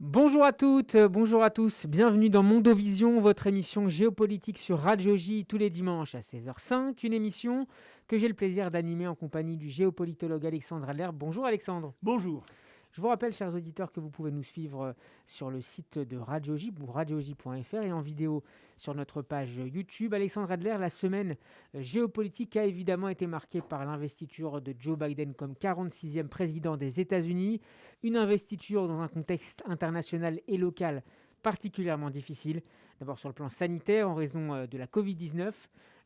Bonjour à toutes, bonjour à tous, bienvenue dans Mondovision, votre émission géopolitique sur Radio J tous les dimanches à 16h05, une émission que j'ai le plaisir d'animer en compagnie du géopolitologue Alexandre Adler. Bonjour Alexandre. Bonjour. Je vous rappelle, chers auditeurs, que vous pouvez nous suivre sur le site de Radio J ou radioj.fr et en vidéo sur notre page YouTube. Alexandre Adler, la semaine géopolitique a évidemment été marquée par l'investiture de Joe Biden comme 46e président des États-Unis, une investiture dans un contexte international et local particulièrement difficile. D'abord sur le plan sanitaire, en raison de la Covid-19,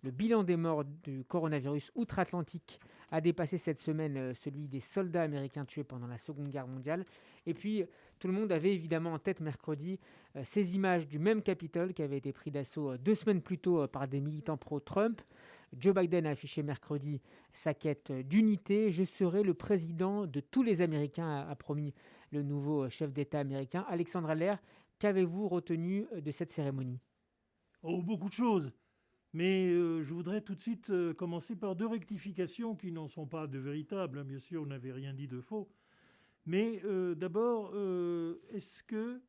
le bilan des morts du coronavirus outre-Atlantique a dépassé cette semaine celui des soldats américains tués pendant la Seconde Guerre mondiale. Et puis, tout le monde avait évidemment en tête mercredi ces images du même Capitole qui avait été pris d'assaut 2 semaines plus tôt par des militants pro-Trump. Joe Biden a affiché mercredi sa quête d'unité. « Je serai le président de tous les Américains », a promis le nouveau chef d'État américain. Alexandre Allaire, qu'avez-vous retenu de cette cérémonie ? Oh, beaucoup de choses. Mais je voudrais tout de suite commencer par deux rectifications qui n'en sont pas de véritables, hein. Bien sûr, vous n'avez rien dit de faux. Mais d'abord, est-ce que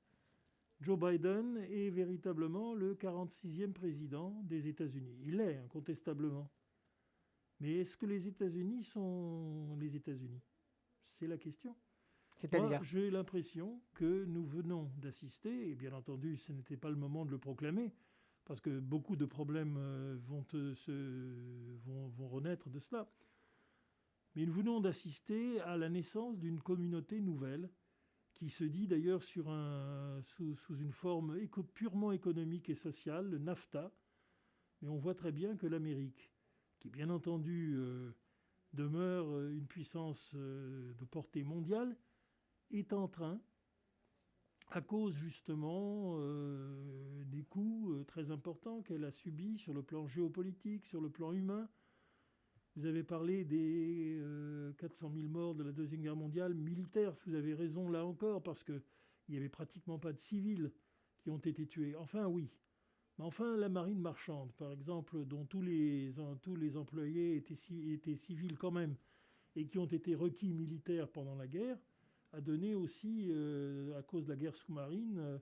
Joe Biden est véritablement le 46e président des États-Unis? Il l'est, incontestablement. Mais est-ce que les États-Unis sont les États-Unis? C'est la question. Moi, C'est-à-dire ? j'ai l'impression que nous venons d'assister, et bien entendu, ce n'était pas le moment de le proclamer, parce que beaucoup de problèmes vont renaître de cela. Mais nous venons d'assister à la naissance d'une communauté nouvelle, qui se dit d'ailleurs sous une forme purement économique et sociale, le NAFTA. Mais on voit très bien que l'Amérique, qui bien entendu demeure une puissance de portée mondiale, est en train, à cause justement des coûts très importants qu'elle a subis sur le plan géopolitique, sur le plan humain. Vous avez parlé des 400 000 morts de la Deuxième Guerre mondiale militaire. Vous avez raison là encore, parce qu'il n'y avait pratiquement pas de civils qui ont été tués. Enfin, oui. Mais enfin, la marine marchande, par exemple, dont tous les employés étaient civils quand même, et qui ont été requis militaires pendant la guerre, a donné aussi, à cause de la guerre sous-marine,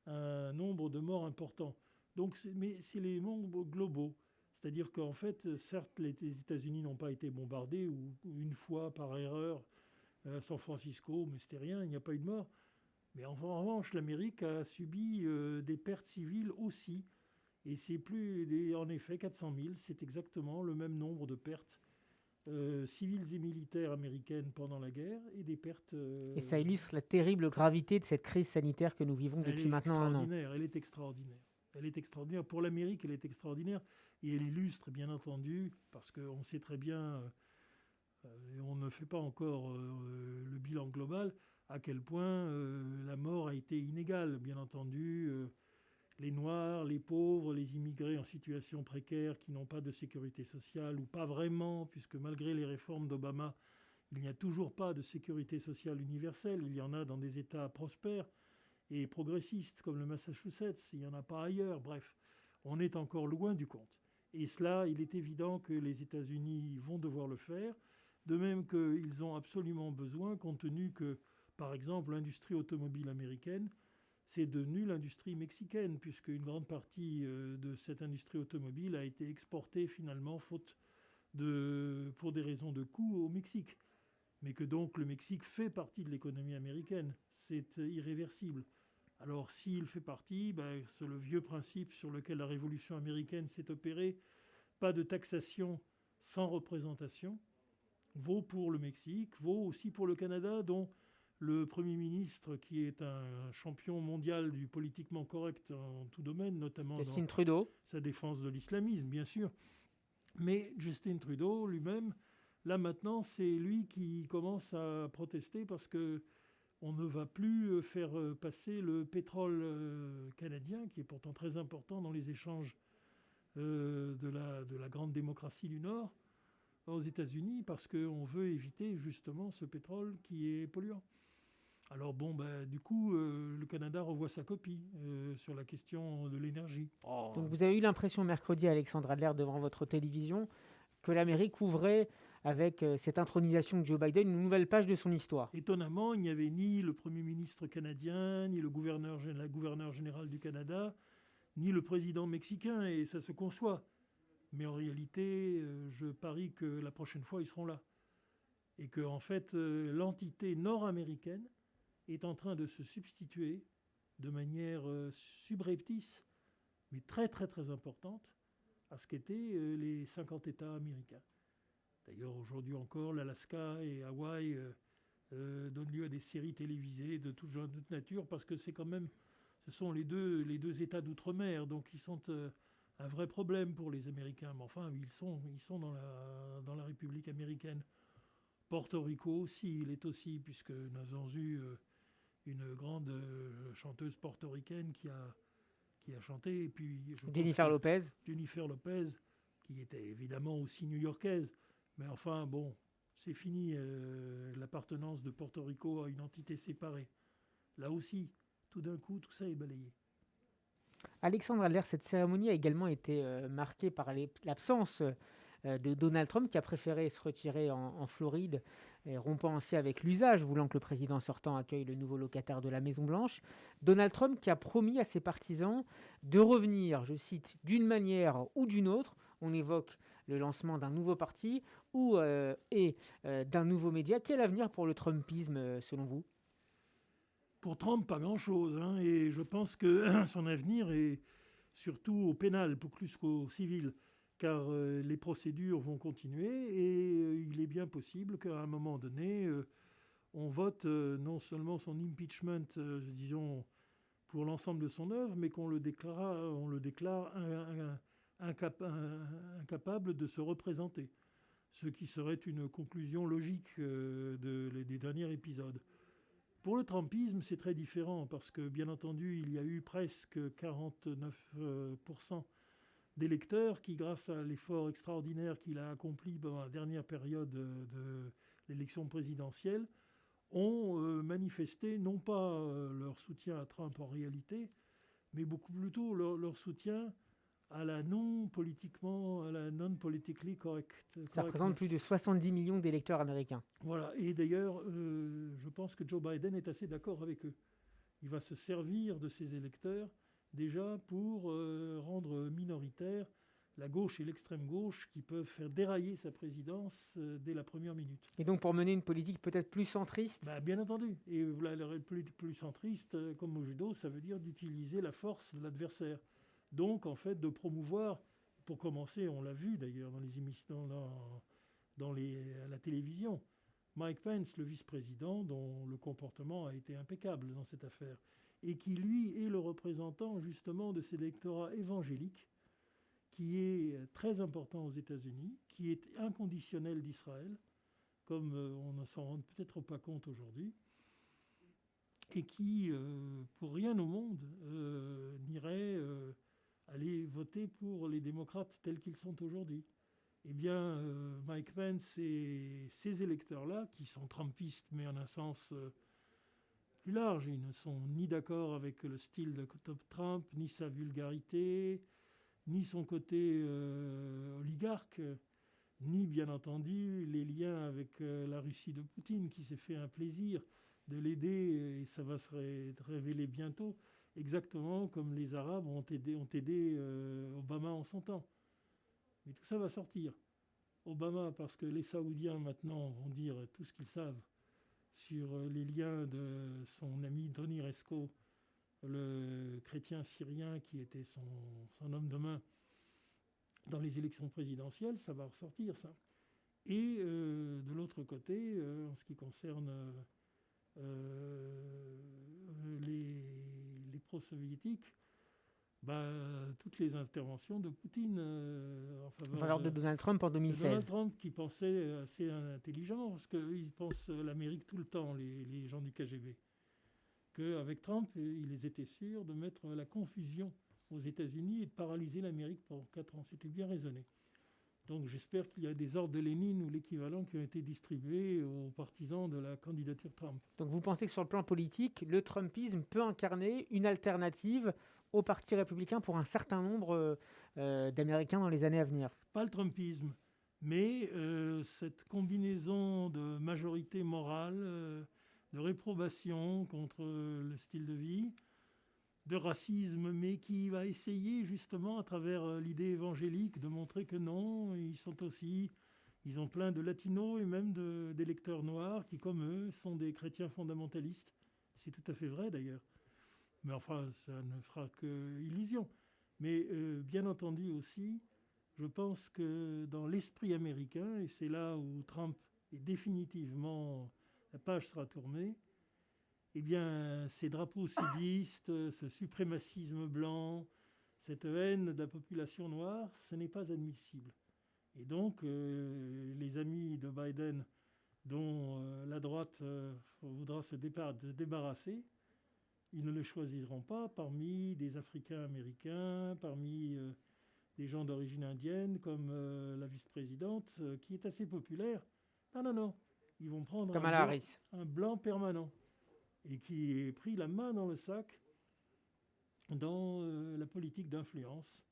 un nombre de morts important. Donc, mais c'est les nombres globaux. C'est-à-dire qu'en fait, certes, les États-Unis n'ont pas été bombardés, ou une fois par erreur à San Francisco, mais c'était rien, il n'y a pas eu de mort. Mais en revanche, l'Amérique a subi des pertes civiles aussi. Et c'est plus, en effet, 400 000, c'est exactement le même nombre de pertes civiles et militaires américaines pendant la guerre, et des pertes. Et ça illustre la terrible gravité de cette crise sanitaire que nous vivons Elle depuis est maintenant un an. extraordinaire, elle est extraordinaire. Elle est extraordinaire. Pour l'Amérique, elle est extraordinaire. Et elle illustre, bien entendu, parce qu'on sait très bien, et on ne fait pas encore le bilan global, à quel point la mort a été inégale. Bien entendu, les Noirs, les pauvres, les immigrés en situation précaire qui n'ont pas de sécurité sociale, ou pas vraiment, puisque malgré les réformes d'Obama, il n'y a toujours pas de sécurité sociale universelle. Il y en a dans des États prospères et progressistes comme le Massachusetts, il n'y en a pas ailleurs. Bref, on est encore loin du compte. Et cela, il est évident que les États-Unis vont devoir le faire, de même qu'ils ont absolument besoin, compte tenu que, par exemple, l'industrie automobile américaine, c'est devenu l'industrie mexicaine, puisque une grande partie de cette industrie automobile a été exportée finalement, pour des raisons de coût, au Mexique. Mais que donc le Mexique fait partie de l'économie américaine. C'est irréversible. Alors s'il fait partie, c'est le vieux principe sur lequel la Révolution américaine s'est opérée. Pas de taxation sans représentation. Vaut pour le Mexique, vaut aussi pour le Canada, dont le Premier ministre, qui est un champion mondial du politiquement correct en tout domaine, notamment dans Justin Trudeau. sa défense de l'islamisme, bien sûr. Mais Justin Trudeau lui-même, là maintenant, c'est lui qui commence à protester, parce que on ne va plus faire passer le pétrole canadien, qui est pourtant très important dans les échanges de la grande démocratie du Nord, aux États-Unis, parce qu'on veut éviter justement ce pétrole qui est polluant. Alors bon, du coup, le Canada revoit sa copie sur la question de l'énergie. Donc vous avez eu l'impression mercredi, Alexandre Adler, devant votre télévision, que l'Amérique ouvrait avec cette intronisation de Joe Biden, une nouvelle page de son histoire. Étonnamment, il n'y avait ni le Premier ministre canadien, ni la gouverneure générale du Canada, ni le président mexicain, et ça se conçoit. Mais en réalité, je parie que la prochaine fois, ils seront là. Et que, en fait, l'entité nord-américaine est en train de se substituer de manière subreptice, mais très très très importante, à ce qu'étaient les 50 États américains. D'ailleurs, aujourd'hui encore, l'Alaska et Hawaï donnent lieu à des séries télévisées de toute nature, parce que ce sont les deux États d'outre-mer, donc ils sont un vrai problème pour les Américains. Mais enfin, ils sont dans la République américaine. Porto Rico aussi, il est aussi, puisque nous avons eu une grande chanteuse portoricaine qui a chanté. Et puis, Jennifer Lopez. Jennifer Lopez, qui était évidemment aussi new-yorkaise. Mais enfin, bon, c'est fini l'appartenance de Porto Rico à une entité séparée. Là aussi, tout d'un coup, tout ça est balayé. Alexandre Adler, cette cérémonie a également été marquée par l'absence de Donald Trump, qui a préféré se retirer en Floride, rompant ainsi avec l'usage, voulant que le président sortant accueille le nouveau locataire de la Maison-Blanche. Donald Trump qui a promis à ses partisans de revenir, je cite, d'une manière ou d'une autre. On évoque le lancement d'un nouveau parti et d'un nouveau média. Quel avenir pour le Trumpisme, selon vous ? Pour Trump, pas grand-chose. Et je pense que son avenir est surtout au pénal, plus qu'au civil, car les procédures vont continuer et il est bien possible qu'à un moment donné, on vote non seulement son impeachment, disons, pour l'ensemble de son œuvre, mais qu'on le déclare incapable de se représenter, ce qui serait une conclusion logique des derniers épisodes. Pour le trumpisme, c'est très différent parce que, bien entendu, il y a eu presque 49% d'électeurs qui, grâce à l'effort extraordinaire qu'il a accompli pendant la dernière période de l'élection présidentielle, ont manifesté non pas leur soutien à Trump en réalité, mais beaucoup plutôt leur soutien à la non-politically correct. Ça représente plus de 70 millions d'électeurs américains. Voilà, et d'ailleurs, je pense que Joe Biden est assez d'accord avec eux. Il va se servir de ces électeurs déjà pour rendre minoritaire la gauche et l'extrême gauche qui peuvent faire dérailler sa présidence dès la première minute. Et donc pour mener une politique peut-être plus centriste ? Bien entendu. Et la politique plus centriste, comme au judo, ça veut dire d'utiliser la force de l'adversaire. Donc, en fait, de promouvoir, pour commencer, on l'a vu d'ailleurs dans les émissions, à la télévision, Mike Pence, le vice-président, dont le comportement a été impeccable dans cette affaire, et qui, lui, est le représentant justement de cet électorat évangélique, qui est très important aux États-Unis, qui est inconditionnel d'Israël, comme on ne s'en rend peut-être pas compte aujourd'hui, et qui, pour rien au monde, n'irait aller voter pour les démocrates tels qu'ils sont aujourd'hui. Eh bien, Mike Pence et ces électeurs-là, qui sont trumpistes, mais en un sens plus large, ils ne sont ni d'accord avec le style de Trump, ni sa vulgarité, ni son côté oligarque, ni bien entendu les liens avec la Russie de Poutine, qui s'est fait un plaisir de l'aider, et ça va se révéler bientôt, exactement comme les Arabes ont aidé Obama en son temps. Mais tout ça va sortir. Obama, parce que les Saoudiens maintenant vont dire tout ce qu'ils savent sur les liens de son ami Tony Resco, le chrétien syrien qui était son homme de main dans les élections présidentielles, ça va ressortir ça. Et de l'autre côté, en ce qui concerne les pro-soviétiques, toutes les interventions de Poutine en faveur de Donald Trump en 2016. Donald Trump qui pensait assez intelligent, parce qu'ils pensent l'Amérique tout le temps, les gens du KGB. Qu'avec Trump, ils étaient sûrs de mettre la confusion aux États-Unis et de paralyser l'Amérique pendant 4 ans. C'était bien raisonné. Donc j'espère qu'il y a des ordres de Lénine ou l'équivalent qui ont été distribués aux partisans de la candidature Trump. Donc vous pensez que sur le plan politique, le Trumpisme peut incarner une alternative au Parti républicain pour un certain nombre d'Américains dans les années à venir ? Pas le Trumpisme, Mais cette combinaison de majorité morale, de réprobation contre le style de vie, de racisme, mais qui va essayer justement à travers l'idée évangélique de montrer que non, ils ont plein de latinos et même d'électeurs noirs qui, comme eux, sont des chrétiens fondamentalistes. C'est tout à fait vrai d'ailleurs. Mais enfin, ça ne fera que illusion. Mais bien entendu aussi, je pense que dans l'esprit américain, et c'est là où Trump est définitivement, la page sera tournée, eh bien, ces drapeaux sudistes, ce suprémacisme blanc, cette haine de la population noire, ce n'est pas admissible. Et donc, les amis de Biden, dont la droite voudra se débarrasser, ils ne le choisiront pas parmi des Africains américains, parmi des gens d'origine indienne, comme la vice-présidente, qui est assez populaire. Non, non, non. Ils vont prendre Kamala Harris. un blanc permanent et qui est pris la main dans le sac dans la politique d'influence.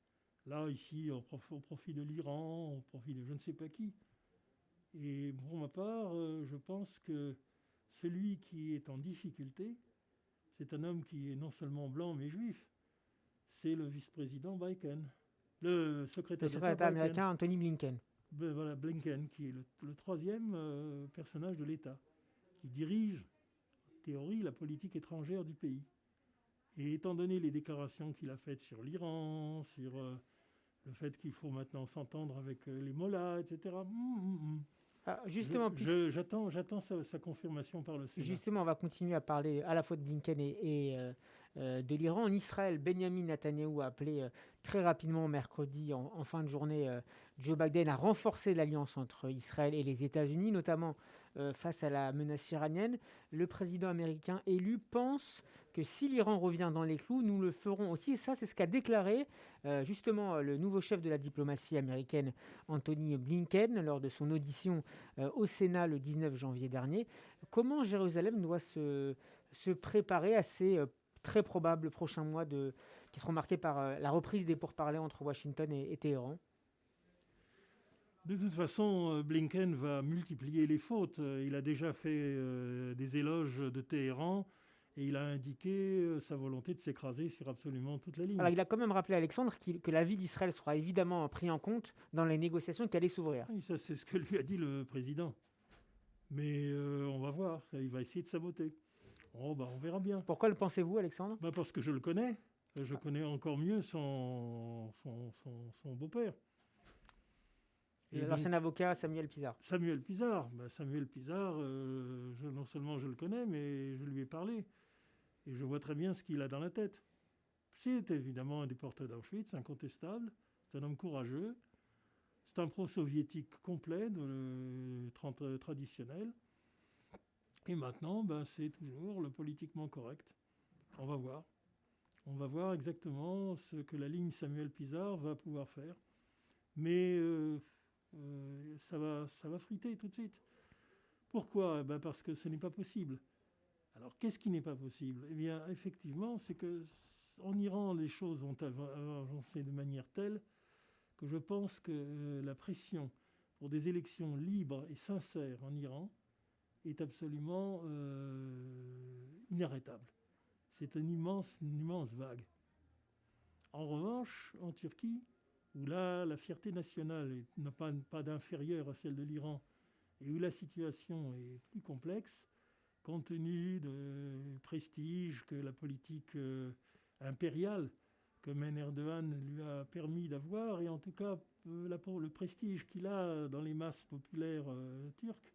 Là, ici, au profit de l'Iran, au profit de je ne sais pas qui. Et pour ma part, je pense que celui qui est en difficulté, c'est un homme qui est non seulement blanc, mais juif. C'est le vice-président Biden, le secrétaire d'État américain Anthony Blinken. Voilà, Blinken, qui est le troisième personnage de l'État, qui dirige, en théorie, la politique étrangère du pays. Et étant donné les déclarations qu'il a faites sur l'Iran, sur le fait qu'il faut maintenant s'entendre avec les mollahs, etc. Justement, j'attends sa confirmation par le Sénat. Justement, on va continuer à parler à la fois de Blinken et de l'Iran. En Israël, Benjamin Netanyahou a appelé très rapidement mercredi, en fin de journée, Joe Biden à renforcer l'alliance entre Israël et les États-Unis, notamment face à la menace iranienne. Le président américain élu pense que si l'Iran revient dans les clous, nous le ferons aussi. Et ça, c'est ce qu'a déclaré justement le nouveau chef de la diplomatie américaine, Anthony Blinken, lors de son audition au Sénat le 19 janvier dernier. Comment Jérusalem doit se préparer à ces très probables prochains mois qui seront marqués par la reprise des pourparlers entre Washington et Téhéran? De toute façon, Blinken va multiplier les fautes. Il a déjà fait des éloges de Téhéran et il a indiqué sa volonté de s'écraser sur absolument toute la ligne. Alors, il a quand même rappelé, Alexandre, que l'avis d'Israël sera évidemment pris en compte dans les négociations qui allaient s'ouvrir. Oui, ça, c'est ce que lui a dit le président. Mais on va voir. Il va essayer de saboter. On verra bien. Pourquoi le pensez-vous, Alexandre? Parce que je le connais. Je connais encore mieux son beau-père. L'ancien avocat Samuel Pisar. Samuel Pisar, non seulement je le connais, mais je lui ai parlé. Et je vois très bien ce qu'il a dans la tête. C'est évidemment un déporté d'Auschwitz, incontestable. C'est un homme courageux. C'est un pro-soviétique complet, traditionnel. Et maintenant, c'est toujours le politiquement correct. On va voir. On va voir exactement ce que la ligne Samuel Pisar va pouvoir faire. Mais ça va friter tout de suite. Pourquoi ? Parce que ce n'est pas possible. Alors, qu'est-ce qui n'est pas possible ? Eh bien, effectivement, c'est qu'en Iran, les choses vont avancer de manière telle que je pense que la pression pour des élections libres et sincères en Iran est absolument inarrêtable. C'est une immense vague. En revanche, en Turquie, où là, la fierté nationale n'a pas d'inférieure à celle de l'Iran, et où la situation est plus complexe, compte tenu du prestige que la politique impériale que mène Erdogan lui a permis d'avoir, et en tout cas le prestige qu'il a dans les masses populaires turques,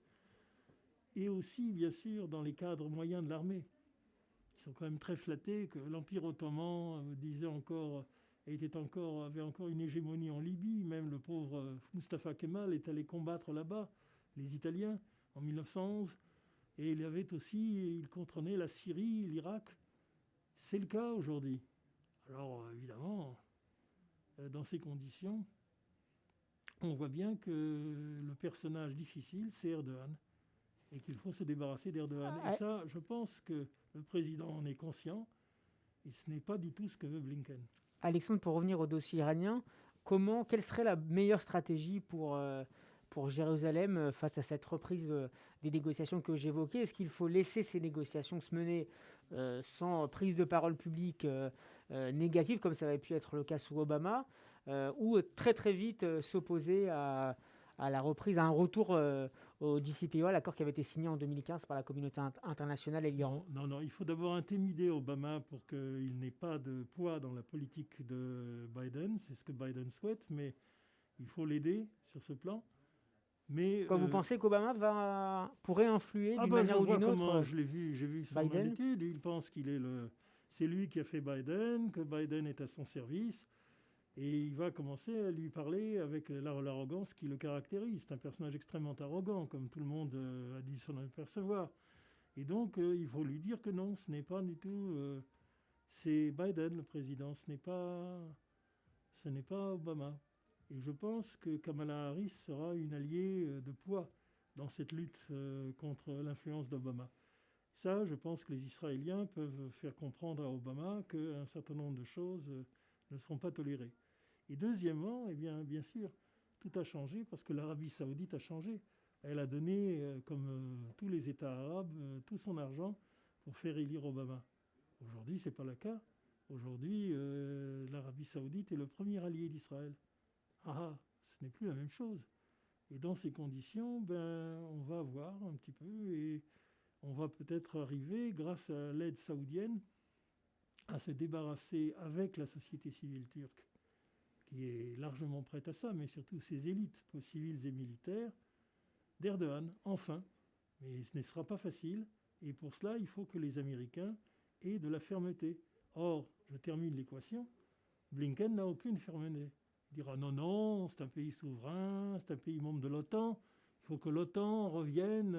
et aussi, bien sûr, dans les cadres moyens de l'armée. Ils sont quand même très flattés que l'Empire ottoman avait encore une hégémonie en Libye. Même le pauvre Mustafa Kemal est allé combattre là-bas, les Italiens, en 1911. Et il contrôlait la Syrie, l'Irak. C'est le cas aujourd'hui. Alors, évidemment, dans ces conditions, on voit bien que le personnage difficile, c'est Erdogan. Et qu'il faut se débarrasser d'Erdogan. Et ça, je pense que le président en est conscient. Et ce n'est pas du tout ce que veut Blinken. Alexandre, pour revenir au dossier iranien, quelle serait la meilleure stratégie pour pour Jérusalem face à cette reprise des négociations que j'évoquais? Est-ce qu'il faut laisser ces négociations se mener sans prise de parole publique négative, comme ça avait pu être le cas sous Obama, ou très très vite s'opposer à la reprise, à un retour au JCPOA, l'accord qui avait été signé en 2015 par la communauté internationale et l'Iran? Non, il faut d'abord intimider Obama pour qu'il n'ait pas de poids dans la politique de Biden. C'est ce que Biden souhaite, mais il faut l'aider sur ce plan. Mais Quand vous pensez qu'Obama pourrait influer d'une manière ou d'une autre j'ai vu son Biden? attitude. Il pense c'est lui qui a fait Biden, que Biden est à son service. Et il va commencer à lui parler avec l'arrogance qui le caractérise. C'est un personnage extrêmement arrogant, comme tout le monde a dû s'en apercevoir. Et donc, il faut lui dire que non, ce n'est pas du tout... c'est Biden, le président, ce n'est pas Obama. Et je pense que Kamala Harris sera une alliée de poids dans cette lutte contre l'influence d'Obama. Ça, je pense que les Israéliens peuvent faire comprendre à Obama qu'un certain nombre de choses ne seront pas tolérées. Et deuxièmement, bien sûr, tout a changé parce que l'Arabie saoudite a changé. Elle a donné, comme tous les États arabes, tout son argent pour faire élire Obama. Aujourd'hui, ce n'est pas le cas. Aujourd'hui, l'Arabie saoudite est le premier allié d'Israël. Ce n'est plus la même chose. Et dans ces conditions, on va voir un petit peu et on va peut-être arriver, grâce à l'aide saoudienne, à se débarrasser avec la société civile turque, qui est largement prête à ça, mais surtout ses élites civiles et militaires, d'Erdogan, enfin. Mais ce ne sera pas facile, et pour cela, il faut que les Américains aient de la fermeté. Or, je termine l'équation, Blinken n'a aucune fermeté. Il dira non, c'est un pays souverain, c'est un pays membre de l'OTAN, il faut que l'OTAN revienne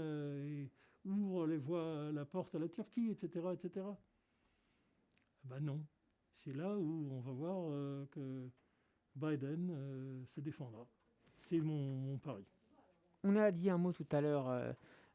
et ouvre la porte à la Turquie, etc. etc. Non, c'est là où on va voir que Biden se défendra. C'est mon pari. On a dit un mot tout à l'heure,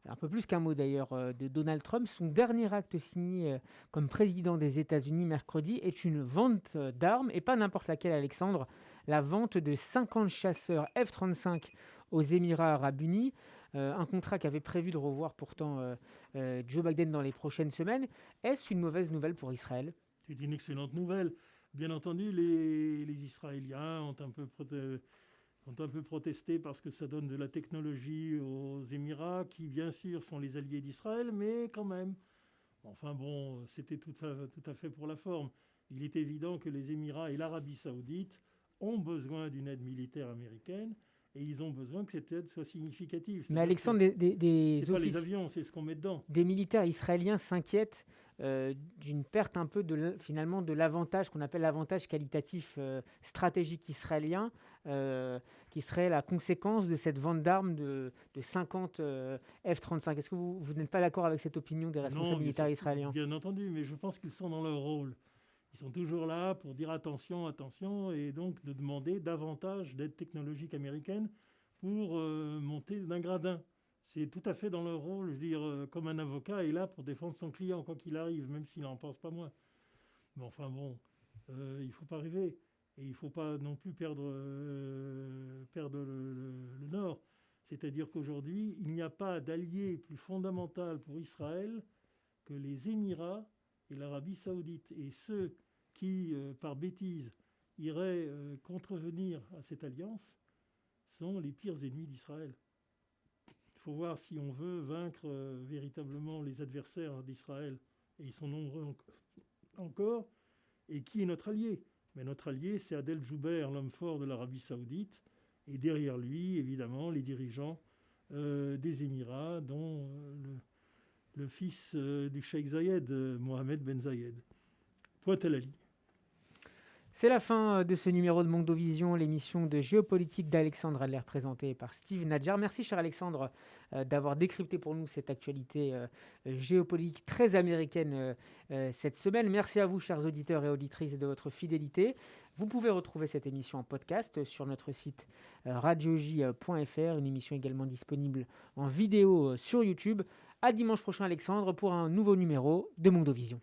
un peu plus qu'un mot d'ailleurs, de Donald Trump. Son dernier acte signé comme président des États-Unis mercredi est une vente d'armes, et pas n'importe laquelle, Alexandre. La vente de 50 chasseurs F-35 aux Émirats arabes unis, un contrat qu'avait prévu de revoir pourtant Joe Biden dans les prochaines semaines. Est-ce une mauvaise nouvelle pour Israël? C'est une excellente nouvelle. Bien entendu, les Israéliens ont un peu protesté parce que ça donne de la technologie aux Émirats, qui bien sûr sont les alliés d'Israël, mais quand même. Enfin bon, c'était tout à fait pour la forme. Il est évident que les Émirats et l'Arabie saoudite ont besoin d'une aide militaire américaine, et ils ont besoin que cette aide soit significative. Mais Alexandre, c'est pas les avions, c'est ce qu'on met dedans. Des militaires israéliens s'inquiètent d'une perte un peu finalement de l'avantage qu'on appelle l'avantage qualitatif stratégique israélien, qui serait la conséquence de cette vente d'armes de 50 F-35. Est-ce que vous n'êtes pas d'accord avec cette opinion des responsables militaires israéliens? Bien entendu, mais je pense qu'ils sont dans leur rôle. Ils sont toujours là pour dire attention, et donc de demander davantage d'aide technologique américaine pour monter d'un gradin. C'est tout à fait dans leur rôle. Je veux dire, comme un avocat est là pour défendre son client, quoi qu'il arrive, même s'il n'en pense pas moins. Mais enfin bon, il ne faut pas rêver. Et il ne faut pas non plus perdre le nord. C'est-à-dire qu'aujourd'hui, il n'y a pas d'allié plus fondamental pour Israël que les Émirats et l'Arabie saoudite. Et ceux qui, par bêtise, iraient contrevenir à cette alliance sont les pires ennemis d'Israël. Il faut voir si on veut vaincre véritablement les adversaires d'Israël, et ils sont nombreux encore, et qui est notre allié. Mais notre allié, c'est Adel Jouber, l'homme fort de l'Arabie saoudite, et derrière lui, évidemment, les dirigeants des Émirats, dont le fils du cheikh Zayed, Mohamed Ben Zayed. Point à la ligne. C'est la fin de ce numéro de Mondovision, l'émission de géopolitique d'Alexandre Adler présentée par Steve Nadjar. Merci, cher Alexandre, d'avoir décrypté pour nous cette actualité géopolitique très américaine cette semaine. Merci à vous, chers auditeurs et auditrices, de votre fidélité. Vous pouvez retrouver cette émission en podcast sur notre site radioj.fr, une émission également disponible en vidéo sur YouTube. À dimanche prochain, Alexandre, pour un nouveau numéro de Mondovision.